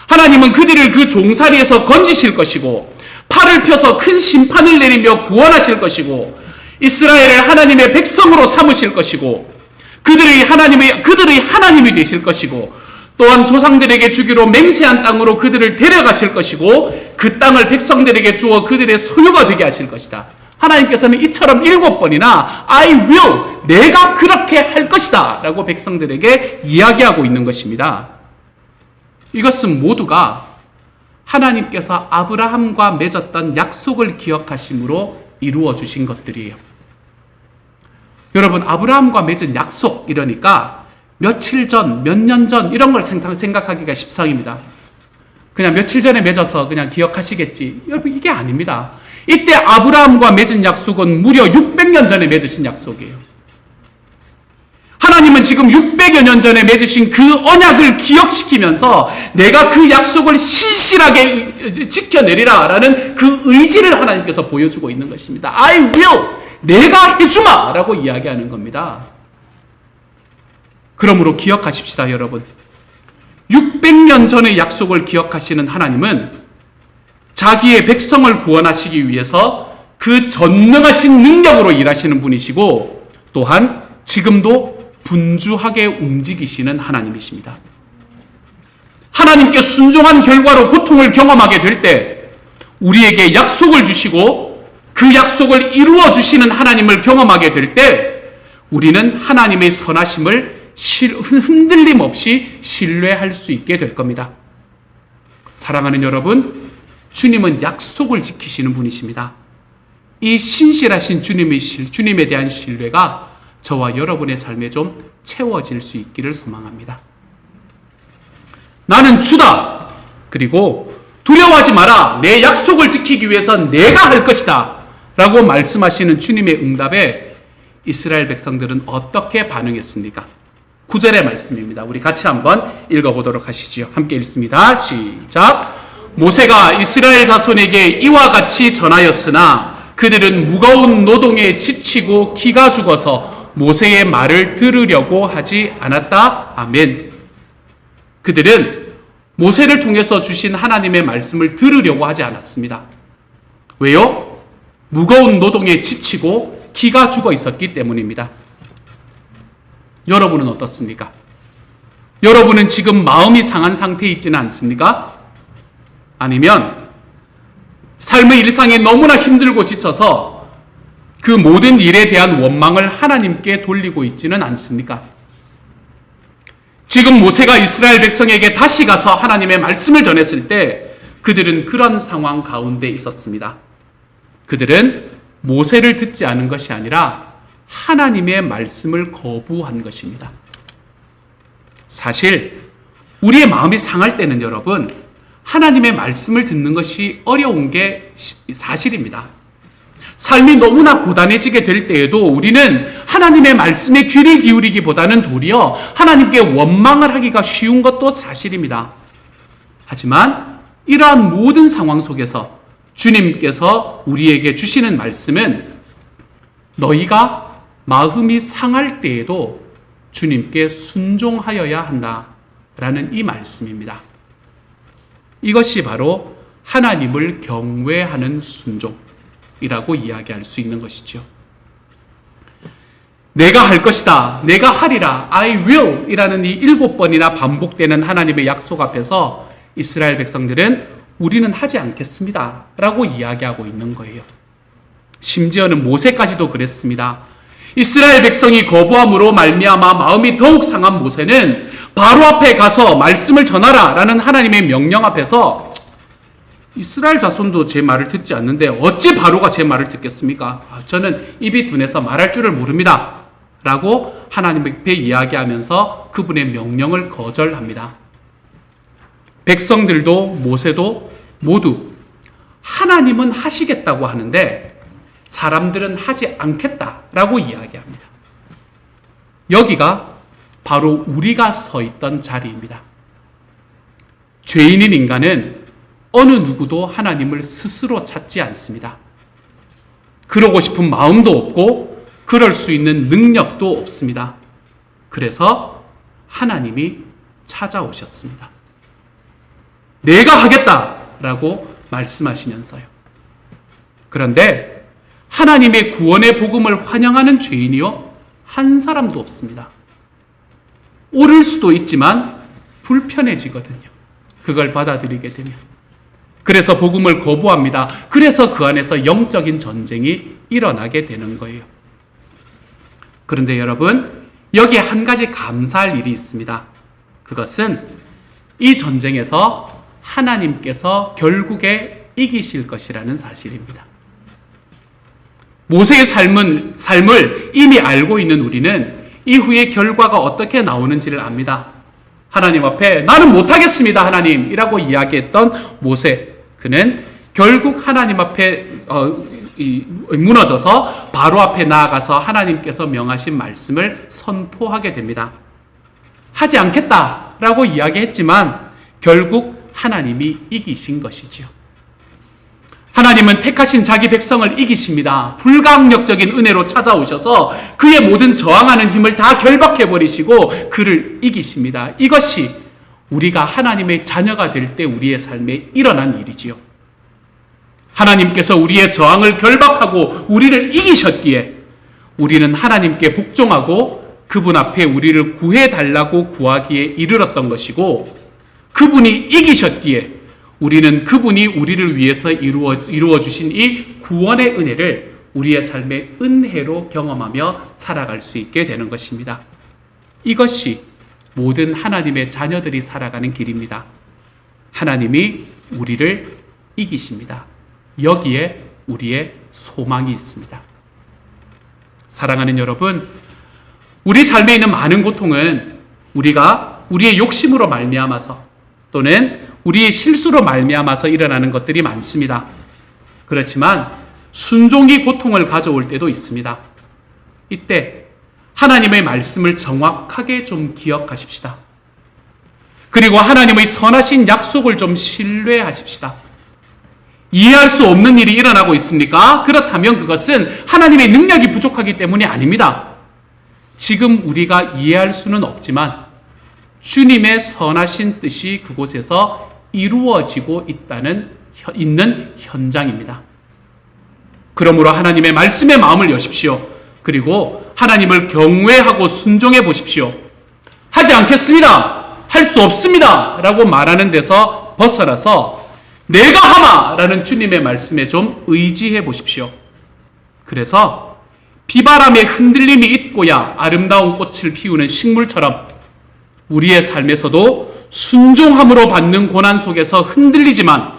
하나님은 그들을 그 종살이에서 건지실 것이고 팔을 펴서 큰 심판을 내리며 구원하실 것이고 이스라엘을 하나님의 백성으로 삼으실 것이고 그들의 하나님이 되실 것이고 또한 조상들에게 주기로 맹세한 땅으로 그들을 데려가실 것이고 그 땅을 백성들에게 주어 그들의 소유가 되게 하실 것이다. 하나님께서는 이처럼 7번이나 I will, 내가 그렇게 할 것이다 라고 백성들에게 이야기하고 있는 것입니다. 이것은 모두가 하나님께서 아브라함과 맺었던 약속을 기억하심으로 이루어 주신 것들이에요. 여러분, 아브라함과 맺은 약속 이러니까 며칠 전, 몇 년 전 이런 걸 생각하기가 십상입니다. 그냥 며칠 전에 맺어서 그냥 기억하시겠지. 여러분, 이게 아닙니다. 이때 아브라함과 맺은 약속은 무려 600년 전에 맺으신 약속이에요. 하나님은 지금 600여 년 전에 맺으신 그 언약을 기억시키면서 내가 그 약속을 신실하게 지켜내리라 라는 그 의지를 하나님께서 보여주고 있는 것입니다. I will, 내가 해주마 라고 이야기하는 겁니다. 그러므로 기억하십시다, 여러분. 600년 전의 약속을 기억하시는 하나님은 자기의 백성을 구원하시기 위해서 그 전능하신 능력으로 일하시는 분이시고 또한 지금도 분주하게 움직이시는 하나님이십니다. 하나님께 순종한 결과로 고통을 경험하게 될 때 우리에게 약속을 주시고 그 약속을 이루어 주시는 하나님을 경험하게 될 때 우리는 하나님의 선하심을 흔들림 없이 신뢰할 수 있게 될 겁니다. 사랑하는 여러분, 주님은 약속을 지키시는 분이십니다. 이 신실하신 주님에 대한 신뢰가 저와 여러분의 삶에 좀 채워질 수 있기를 소망합니다. 나는 주다. 그리고 두려워하지 마라. 내 약속을 지키기 위해선 내가 할 것이다. 라고 말씀하시는 주님의 응답에 이스라엘 백성들은 어떻게 반응했습니까? 9절의 말씀입니다. 우리 같이 한번 읽어보도록 하시죠. 함께 읽습니다. 시작. 모세가 이스라엘 자손에게 이와 같이 전하였으나 그들은 무거운 노동에 지치고 기가 죽어서 모세의 말을 들으려고 하지 않았다. 아멘. 그들은 모세를 통해서 주신 하나님의 말씀을 들으려고 하지 않았습니다. 왜요? 무거운 노동에 지치고 기가 죽어 있었기 때문입니다. 여러분은 어떻습니까? 여러분은 지금 마음이 상한 상태에 있지는 않습니까? 아니면 삶의 일상에 너무나 힘들고 지쳐서 그 모든 일에 대한 원망을 하나님께 돌리고 있지는 않습니까? 지금 모세가 이스라엘 백성에게 다시 가서 하나님의 말씀을 전했을 때 그들은 그런 상황 가운데 있었습니다. 그들은 모세를 듣지 않은 것이 아니라 하나님의 말씀을 거부한 것입니다. 사실 우리의 마음이 상할 때는 여러분, 하나님의 말씀을 듣는 것이 어려운 게 사실입니다. 삶이 너무나 고단해지게 될 때에도 우리는 하나님의 말씀에 귀를 기울이기보다는 도리어 하나님께 원망을 하기가 쉬운 것도 사실입니다. 하지만 이러한 모든 상황 속에서 주님께서 우리에게 주시는 말씀은 너희가 마음이 상할 때에도 주님께 순종하여야 한다라는 이 말씀입니다. 이것이 바로 하나님을 경외하는 순종이라고 이야기할 수 있는 것이죠. 내가 할 것이다, 내가 하리라, I will 이라는 이 7번이나 반복되는 하나님의 약속 앞에서 이스라엘 백성들은 우리는 하지 않겠습니다 라고 이야기하고 있는 거예요. 심지어는 모세까지도 그랬습니다. 이스라엘 백성이 거부함으로 말미암아 마음이 더욱 상한 모세는 바로 앞에 가서 말씀을 전하라 라는 하나님의 명령 앞에서 이스라엘 자손도 제 말을 듣지 않는데 어찌 바로가 제 말을 듣겠습니까? 저는 입이 둔해서 말할 줄을 모릅니다 라고 하나님 앞에 이야기하면서 그분의 명령을 거절합니다. 백성들도 모세도 모두 하나님은 하시겠다고 하는데 사람들은 하지 않겠다라고 이야기합니다. 여기가 바로 우리가 서 있던 자리입니다. 죄인인 인간은 어느 누구도 하나님을 스스로 찾지 않습니다. 그러고 싶은 마음도 없고 그럴 수 있는 능력도 없습니다. 그래서 하나님이 찾아오셨습니다. 내가 하겠다라고 말씀하시면서요. 그런데 하나님의 구원의 복음을 환영하는 죄인이요 한 사람도 없습니다. 옳을 수도 있지만 불편해지거든요. 그걸 받아들이게 되면. 그래서 복음을 거부합니다. 그래서 그 안에서 영적인 전쟁이 일어나게 되는 거예요. 그런데 여러분, 여기에 한 가지 감사할 일이 있습니다. 그것은 이 전쟁에서 하나님께서 결국에 이기실 것이라는 사실입니다. 모세의 삶을 이미 알고 있는 우리는 이후의 결과가 어떻게 나오는지를 압니다. 하나님 앞에 나는 못하겠습니다 하나님이라고 이야기했던 모세, 그는 결국 하나님 앞에 무너져서 바로 앞에 나아가서 하나님께서 명하신 말씀을 선포하게 됩니다. 하지 않겠다라고 이야기했지만 결국 하나님이 이기신 것이지요. 하나님은 택하신 자기 백성을 이기십니다. 불가항력적인 은혜로 찾아오셔서 그의 모든 저항하는 힘을 다 결박해버리시고 그를 이기십니다. 이것이 우리가 하나님의 자녀가 될 때 우리의 삶에 일어난 일이지요. 하나님께서 우리의 저항을 결박하고 우리를 이기셨기에 우리는 하나님께 복종하고 그분 앞에 우리를 구해달라고 구하기에 이르렀던 것이고, 그분이 이기셨기에 우리는 그분이 우리를 위해서 이루어 주신 이 구원의 은혜를 우리의 삶의 은혜로 경험하며 살아갈 수 있게 되는 것입니다. 이것이 모든 하나님의 자녀들이 살아가는 길입니다. 하나님이 우리를 이기십니다. 여기에 우리의 소망이 있습니다. 사랑하는 여러분, 우리 삶에 있는 많은 고통은 우리가 우리의 욕심으로 말미암아서 또는 우리의 실수로 말미암아서 일어나는 것들이 많습니다. 그렇지만 순종이 고통을 가져올 때도 있습니다. 이때 하나님의 말씀을 정확하게 좀 기억하십시다. 그리고 하나님의 선하신 약속을 좀 신뢰하십시다. 이해할 수 없는 일이 일어나고 있습니까? 그렇다면 그것은 하나님의 능력이 부족하기 때문이 아닙니다. 지금 우리가 이해할 수는 없지만 주님의 선하신 뜻이 그곳에서 이루어지고 있는 현장입니다. 그러므로 하나님의 말씀에 마음을 여십시오. 그리고 하나님을 경외하고 순종해 보십시오. 하지 않겠습니다, 할 수 없습니다 라고 말하는 데서 벗어나서 내가 하마 라는 주님의 말씀에 좀 의지해 보십시오. 그래서 비바람에 흔들림이 있고야 아름다운 꽃을 피우는 식물처럼 우리의 삶에서도 순종함으로 받는 고난 속에서 흔들리지만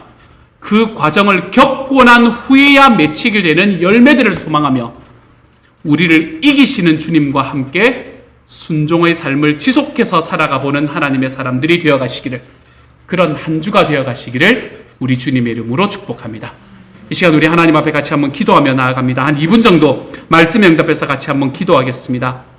그 과정을 겪고 난 후에야 맺히게 되는 열매들을 소망하며 우리를 이기시는 주님과 함께 순종의 삶을 지속해서 살아가 보는 하나님의 사람들이 되어 가시기를, 그런 한 주가 되어 가시기를 우리 주님의 이름으로 축복합니다. 이 시간 우리 하나님 앞에 같이 한번 기도하며 나아갑니다. 한 2분 정도 말씀 응답해서 같이 한번 기도하겠습니다.